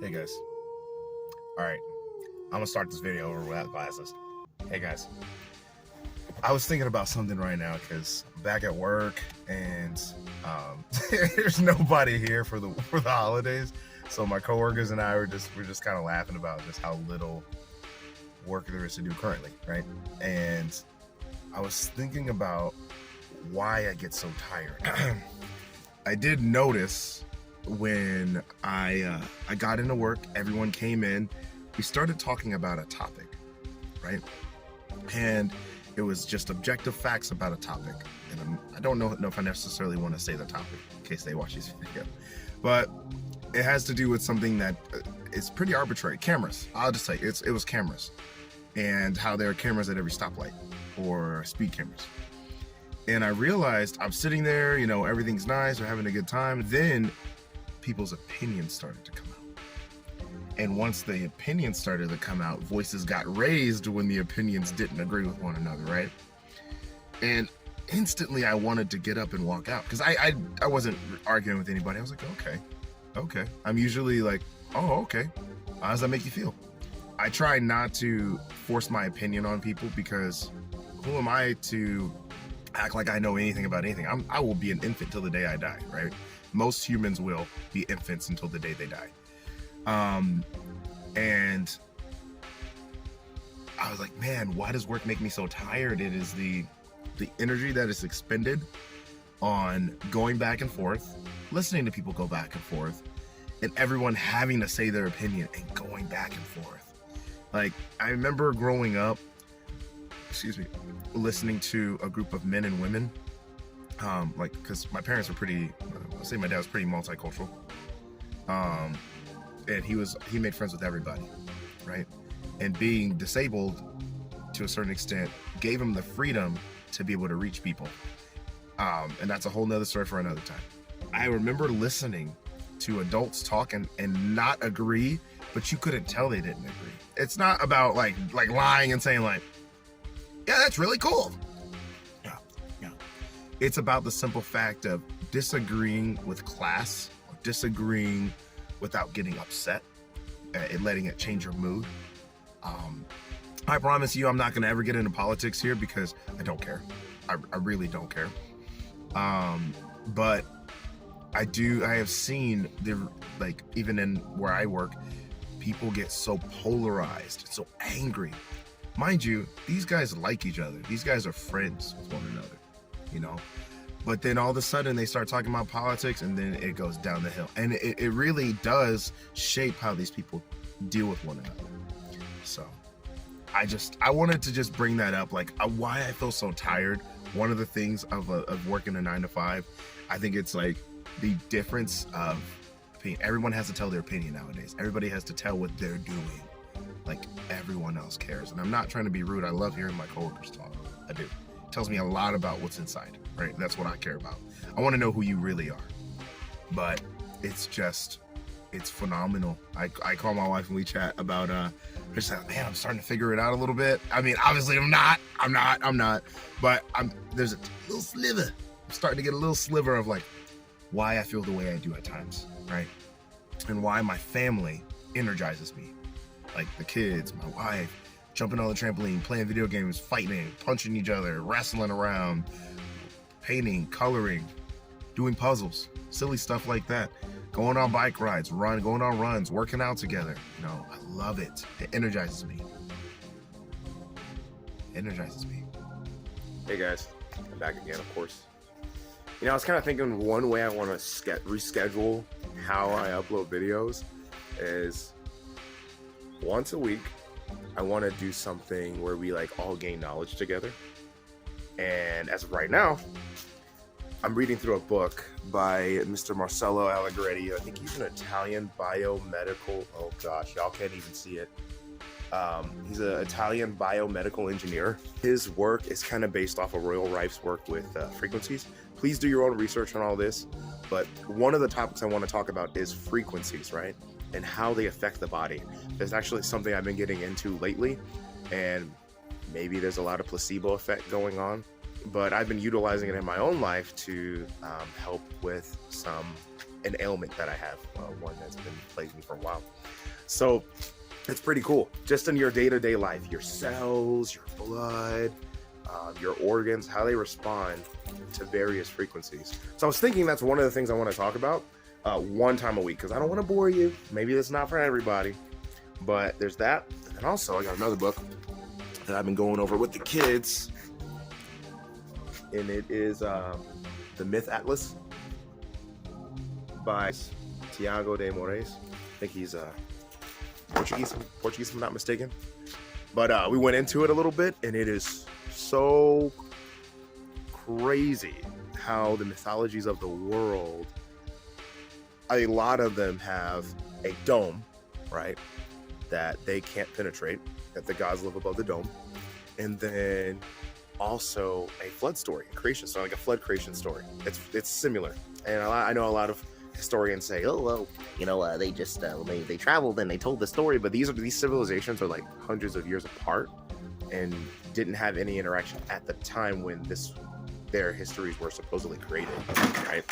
Hey guys. Alright, I'm gonna start this video over without glasses. Hey guys. I was thinking about something right now because I'm back at work and there's nobody here for the holidays. So my coworkers and I we're just kind of laughing about just how little work there is to do currently, right? And I was thinking about why I get so tired. I did notice when I got into work, everyone came in, we started talking about a topic, right? And it was just objective facts about a topic. And I don't know if I necessarily want to say the topic in case they watch this video, but it has to do with something that is pretty arbitrary. Cameras. I'll just say it was cameras, and how there are cameras at every stoplight or speed cameras. And I realized I'm sitting there, you know, everything's nice, we're having a good time. Then people's opinions started to come out. And once the opinions started to come out, voices got raised when the opinions didn't agree with one another, right? And instantly I wanted to get up and walk out because I wasn't arguing with anybody. I was like, okay. I'm usually like, oh, okay. How does that make you feel? I try not to force my opinion on people because who am I to act like I know anything about anything? I will be an infant till the day I die, right? Most humans will be infants until the day they die. And I was like, man, why does work make me so tired? It is the energy that is expended on going back and forth, listening to people go back and forth, and everyone having to say their opinion and going back and forth. Like, I remember growing up, listening to a group of men and women, because my parents were pretty, I'll say my dad was pretty multicultural. And he made friends with everybody, right? And being disabled to a certain extent gave him the freedom to be able to reach people. And that's a whole nother story for another time. I remember listening to adults talk and not agree, but you couldn't tell they didn't agree. It's not about like lying and saying like, yeah, that's really cool. Yeah. It's about the simple fact of disagreeing with class or disagreeing without getting upset and letting it change your mood. I promise you I'm not going to ever get into politics here because I don't care. I really don't care. But I have seen even in where I work, people get so polarized, so angry. Mind you, these guys like each other. These guys are friends with one another, you know? But then all of a sudden they start talking about politics and then it goes down the hill. And it really does shape how these people deal with one another. So I wanted to just bring that up, like why I feel so tired. One of the things of working a 9-to-5, I think it's like the difference of opinion. Everyone has to tell their opinion nowadays. Everybody has to tell what they're doing. Like everyone else cares. And I'm not trying to be rude. I love hearing my coworkers talk. I do. It tells me a lot about what's inside, right? That's what I care about. I want to know who you really are. But it's phenomenal. I call my wife and we chat about just like, man, I'm starting to figure it out a little bit. I mean, obviously I'm not, but there's a little sliver. I'm starting to get a little sliver of like why I feel the way I do at times, right? And why my family energizes me. Like the kids, my wife, jumping on the trampoline, playing video games, fighting, punching each other, wrestling around, painting, coloring, doing puzzles, silly stuff like that. Going on bike rides, going on runs, working out together. You know, I love it. It energizes me. Hey guys, I'm back again, of course. You know, I was kind of thinking one way I want to reschedule how I upload videos is once a week, I want to do something where we like all gain knowledge together. And as of right now, I'm reading through a book by Mr. Marcello Allegretti. I think he's an Italian biomedical, oh gosh, y'all can't even see it. He's an Italian biomedical engineer. His work is kind of based off of Royal Rife's work with frequencies. Please do your own research on all this. But one of the topics I want to talk about is frequencies, right? And how they affect the body. There's actually something I've been getting into lately, and maybe there's a lot of placebo effect going on, but I've been utilizing it in my own life to help with some an ailment that I have, one that's been plaguing me for a while. So it's pretty cool. Just in your day-to-day life, your cells, your blood, your organs, how they respond to various frequencies. So I was thinking that's one of the things I want to talk about one time a week, because I don't want to bore you. Maybe that's not for everybody, but there's that. And also I got another book that I've been going over with the kids, and it is The Myth Atlas by Tiago de Moraes. I think he's Portuguese if I'm not mistaken. But we went into it a little bit, and it is so crazy how the mythologies of the world, a lot of them have a dome, right, that they can't penetrate, that the gods live above the dome, and then also a flood story, a creation story, like a flood creation story. It's similar, and I know a lot of historians say, oh well, you know, they just they traveled and they told the story, but these civilizations are like hundreds of years apart and didn't have any interaction at the time when their histories were supposedly created, right?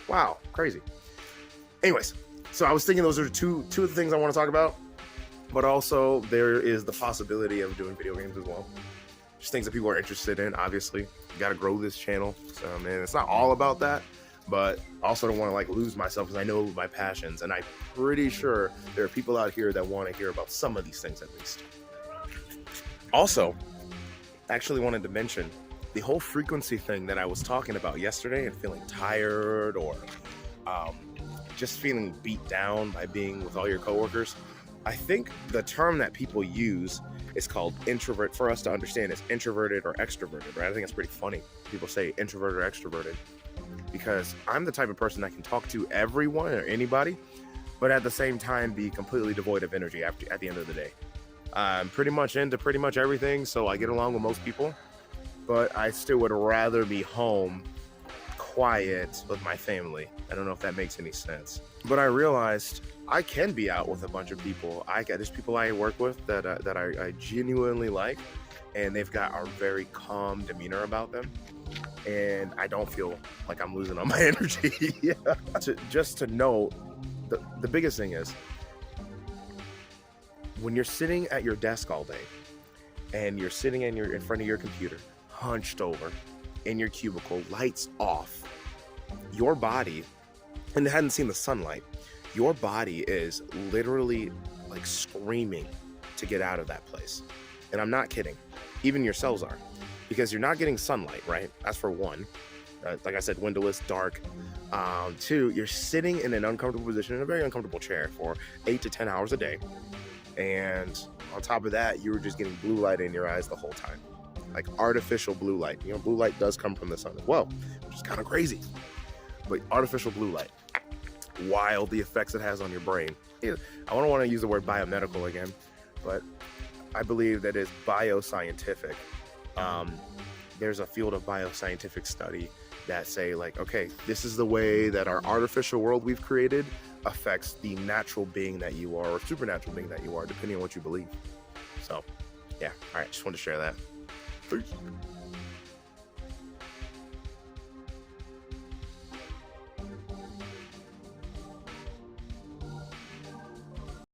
Wow, crazy. Anyways, so I was thinking those are two of the things I want to talk about, but also there is the possibility of doing video games as well. Just things that people are interested in. Obviously, you got to grow this channel, so man, it's not all about that, but also don't want to like lose myself, because I know my passions, and I'm pretty sure there are people out here that want to hear about some of these things at least. Also, actually wanted to mention the whole frequency thing that I was talking about yesterday, and feeling tired or just feeling beat down by being with all your coworkers. I think the term that people use is called introvert. For us to understand, it's introverted or extroverted, right? I think it's pretty funny. People say introverted or extroverted, because I'm the type of person that can talk to everyone or anybody, but at the same time be completely devoid of energy at the end of the day. I'm pretty much into pretty much everything, so I get along with most people, but I still would rather be home quiet with my family. I don't know if that makes any sense, but I realized I can be out with a bunch of people. There's people I work with that I genuinely like, and they've got a very calm demeanor about them, and I don't feel like I'm losing all my energy. Just to know, the biggest thing is when you're sitting at your desk all day and you're sitting in front of your computer, hunched over in your cubicle, lights off, your body, and it hadn't seen the sunlight, your body is literally like screaming to get out of that place. And I'm not kidding. Even your cells are, because you're not getting sunlight, right? That's for one. Like I said, windowless, dark. Two, you're sitting in an uncomfortable position, in a very uncomfortable chair for 8 to 10 hours a day. And on top of that, you were just getting blue light in your eyes the whole time. Like artificial blue light. You know, blue light does come from the sun as well, which is kind of crazy. But artificial blue light, wild the effects it has on your brain. I don't want to use the word biomedical again, but I believe that is bioscientific. There's a field of bioscientific study that say like, okay, this is the way that our artificial world we've created affects the natural being that you are, or supernatural being that you are, depending on what you believe. So yeah, all right, just wanted to share that. Peace.